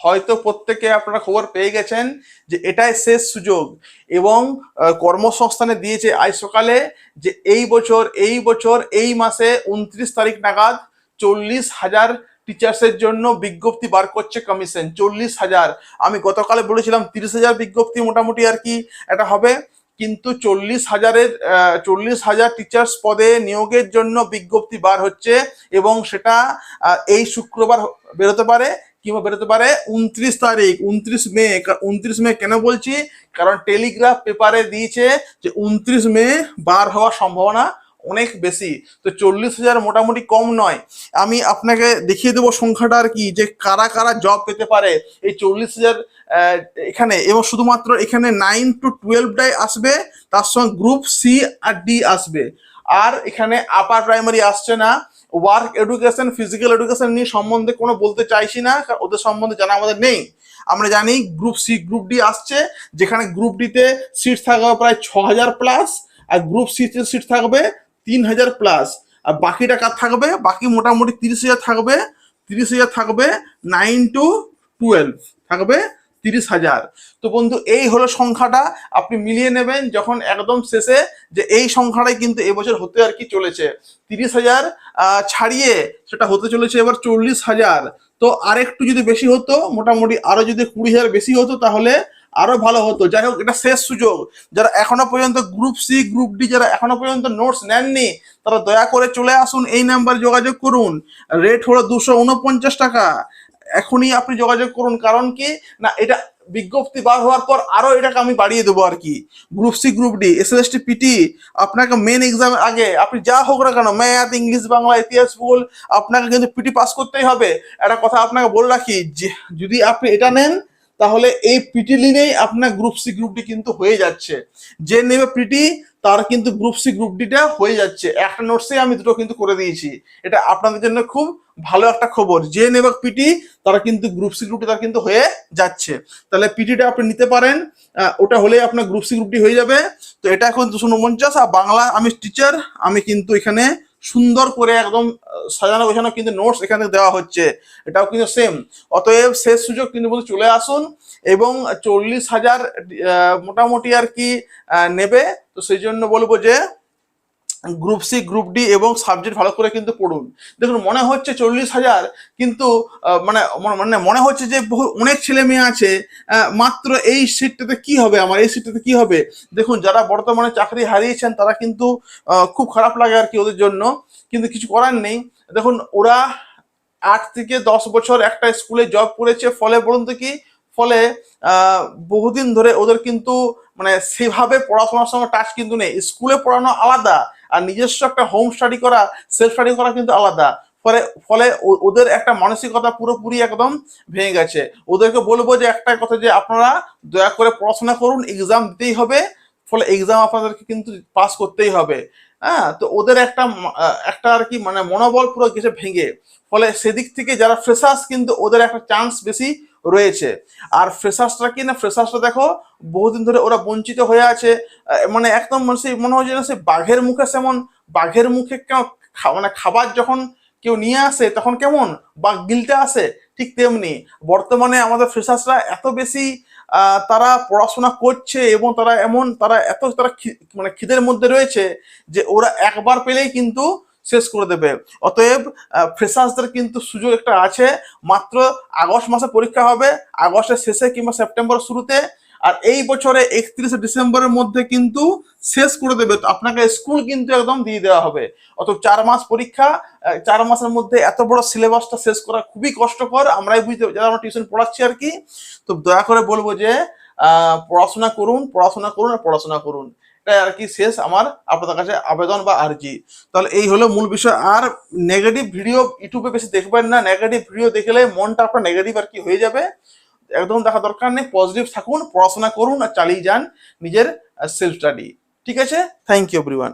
হয়তো প্রত্যেকে আপনারা খবর পেয়ে গেছেন যে এটাই শেষ সুযোগ, এবং কর্মসংস্থানে দিয়েছে আজ সকালে যে এই বছর এই মাসে 29 তারিখ নাগাদ 40,000 টিচার্সের জন্য বিজ্ঞপ্তি বার করছে কমিশন। 40,000, আমি গতকালে বলেছিলাম 30,000 বিজ্ঞপ্তি মোটামুটি আর কি এটা হবে, কিন্তু 40,000 টিচার্স পদে নিয়োগের জন্য বিজ্ঞপ্তি বার হচ্ছে, এবং সেটা এই শুক্রবার বেরোতে পারে কিংবা বেরোতে পারে 29 তারিখ, 29 মে। 29 মে কেন বলছি, কারণ টেলিগ্রাফ পেপারে দিয়েছে যে 29 মে বার হওয়ার সম্ভাবনা অনেক বেশি। তো 40,000 মোটামুটি কম নয়। আমি আপনাকে দেখিয়ে দেবো সংখ্যাটা আর কি, যে কারা কারা জব পেতে পারে এই 40,000 এখানে, এবং শুধুমাত্র এখানে 9 to 12টাই আসবে, তার সঙ্গে গ্রুপ সি আর ডি আসবে, আর এখানে আপার প্রাইমারি আসছে না। ওয়ার্ক এডুকেশন, ফিজিক্যাল এডুকেশন নিয়ে সম্বন্ধে কোনো বলতে চাইছি না, কারণ ওদের সম্বন্ধে জানা আমাদের নেই। আমরা জানি গ্রুপ সি গ্রুপ ডি আসছে, যেখানে গ্রুপ ডিতে সিট থাকবে প্রায় 6,000 প্লাস, আর গ্রুপ সিতে সিট থাকবে 3,000 প্লাস, আর বাকি টাকা থাকবে, বাকি মোটামুটি 30,000 থাকবে। 30,000 থাকবে 9 to 12 থাকবে 30,000। তো বন্ধু এই হলো সংখ্যাটা, আপনি মিলিয়ে নেবেন যখন একদম শেষে, যে এই সংখ্যাটাই কিন্তু এবছর হতে আর কি চলেছে। 30,000 ছাড়িয়ে সেটা হতে চলেছে এবার 40,000। তো আরেকটু যদি বেশি হতো, মোটামুটি আরো যদি 20,000 বেশি হতো তাহলে আরো ভালো হতো। যাই হোক, এটা শেষ সুযোগ। যারা এখনো পর্যন্ত গ্রুপ সি গ্রুপ ডি যারা এখনো পর্যন্ত নোটস নেননি, তারা দয়া করে চলে আসুন, এই নাম্বার যোগাযোগ করুন। রেট হলো 249 টাকা। এখনই আপনি যোগাযোগ করুন, কারণ কি না, এটা বিজ্ঞপ্তি বার হওয়ার পর আরো এটাকে আমি বাড়িয়ে দেবো আর কি। Group C group D SLST PT আপনাকে মেন এক্সামের আগে, আপনি যা হোক না কেন, ম্যাথ ইংলিশ বাংলা ইতিহাস ভূগোল, আপনাকে কিন্তু পিটি পাস করতেই হবে। একটা কথা আপনাকে বলে রাখি, যে যদি আপনি এটা নেন তাহলে এই পিটি লিনেই আপনার গ্রুপ সি গ্রুপ ডি কিন্তু হয়ে যাচ্ছে। যে নেবে পিটি তার কিন্তু গ্রুপ সি গ্রুপ ডিটা হয়ে যাচ্ছে, একটা নোটসে আমি দুটো কিন্তু করে দিয়েছি। এটা আপনাদের জন্য খুব ভালো একটা খবর, যে নেবে পিটি তারা কিন্তু গ্রুপ সি গ্রুপ ডি তারা কিন্তু হয়ে যাচ্ছে। তাহলে পিটিটা আপনি নিতে পারেন, ওটা হলে আপনার গ্রুপ সি গ্রুপ ডি হয়ে যাবে। তো এটা এখন 249। আর বাংলা আমি টিচার, আমি কিন্তু এখানে সুন্দর করে একদম সাজানো গোছানো কিন্তু নোটস এখানে দেওয়া হচ্ছে, এটাও কিন্তু সেম। অতএব শেষ সুযোগ কিন্তু বলতে চলে আসুন, এবং 40,000 মোটামুটি আর কি নেবে। তো সেই জন্য বলবো যে গ্রুপ সি গ্রুপ ডি এবং সাবজেক্ট ভালো করে কিন্তু পড়ুন। দেখুন মনে হচ্ছে 40,000, কিন্তু মানে মানে মনে হচ্ছে যে অনেক ছেলে মেয়ে আছে, মাত্র এই সিটটাতে কি হবে, আমার এই সিটটাতে কি হবে। দেখুন যারা বর্তমানে চাকরি হারিয়েছেন তারা কিন্তু খুব খারাপ লাগে আর কি ওদের জন্য, কিন্তু কিছু করার নেই। দেখুন ওরা 8 থেকে 10 বছর একটা স্কুলে জব করেছে, ফলে বলুন তো কি, ফলে বহুদিন ধরে ওদের কিন্তু মানে সেভাবে পড়াশোনার সঙ্গে টাচ কিন্তু নেই। স্কুলে পড়ানো আলাদা, আর নিজস্ব একটা হোম স্টাডি করা, সেলফ স্টাডি করা কিন্তু আলাদা। ফলে ফলে ওদের একটা মানসিকতা পুরোপুরি একদম ভেঙে গেছে। ওদেরকে বলবো যে একটাই কথা, যে আপনারা দয়া করে পড়াশোনা করুন, এক্সাম দিতেই হবে, ফলে এক্সাম আপনাদেরকে কিন্তু পাস করতেই হবে। হ্যাঁ, তো ওদের একটা আর কি মানে মনোবল পুরো গেছে ভেঙে। ফলে সেদিক থেকে যারা ফ্রেশার্স, কিন্তু ওদের একটা চান্স বেশি রয়েছে। আর ফ্রেশার্সটা কি না, ফ্রেশার্সটা দেখো বহুদিন ধরে ওরা বঞ্চিত হয়ে আছে, মানে একদম মনে হয় যেন সে বাঘের মুখে, যেমন বাঘের মুখে মানে খাবার যখন কেউ নিয়ে আসে তখন কেমন বাঘ গিলতে আসে, ঠিক তেমনি বর্তমানে আমাদের ফ্রেশার্সরা এত বেশি তারা পড়াশোনা করছে, এবং তারা এত মানে খিদের মধ্যে রয়েছে, যে ওরা একবার পেলেই কিন্তু শেষ করে দেবে। অতএব ফ্রেশার্সদের কিন্তু সুযোগ একটা আছে, মাত্র আগস্ট মাসে পরীক্ষা হবে, আগস্টের শেষে কিংবা সেপ্টেম্বরের শুরুতে, আর এই বছরে 31শে ডিসেম্বরের মধ্যে কিন্তু শেষ করে দেবে। তো আপনাকে স্কুল কিন্তু একদম দিয়ে দেওয়া হবে। অত 4 মাস পরীক্ষা, 4 মাসের মধ্যে এত বড় সিলেবাসটা শেষ করা খুবই কষ্টকর, আমরাই বুঝতে, যারা আমরা টিউশন পড়াচ্ছি আর কি। তো দয়া করে বলবো যে পড়াশোনা করুন, পড়াশোনা করুন আর পড়াশোনা করুন, এটাই আর কি শেষ আমার আপনাদের কাছে আবেদন বা আর্জি। তাহলে এই হলো মূল বিষয়। আর নেগেটিভ ভিডিও ইউটিউবে বেশি দেখবেন না, নেগেটিভ ভিডিও দেখলে মনটা আপনার নেগেটিভ আর কি হয়ে যাবে, একদম দেখা দরকার নেই। পজিটিভ থাকুন, পড়াশোনা করুন আর চালিয়ে যান নিজের সেলফ স্টাডি। ঠিক আছে, থ্যাংক ইউ এভরিওয়ান।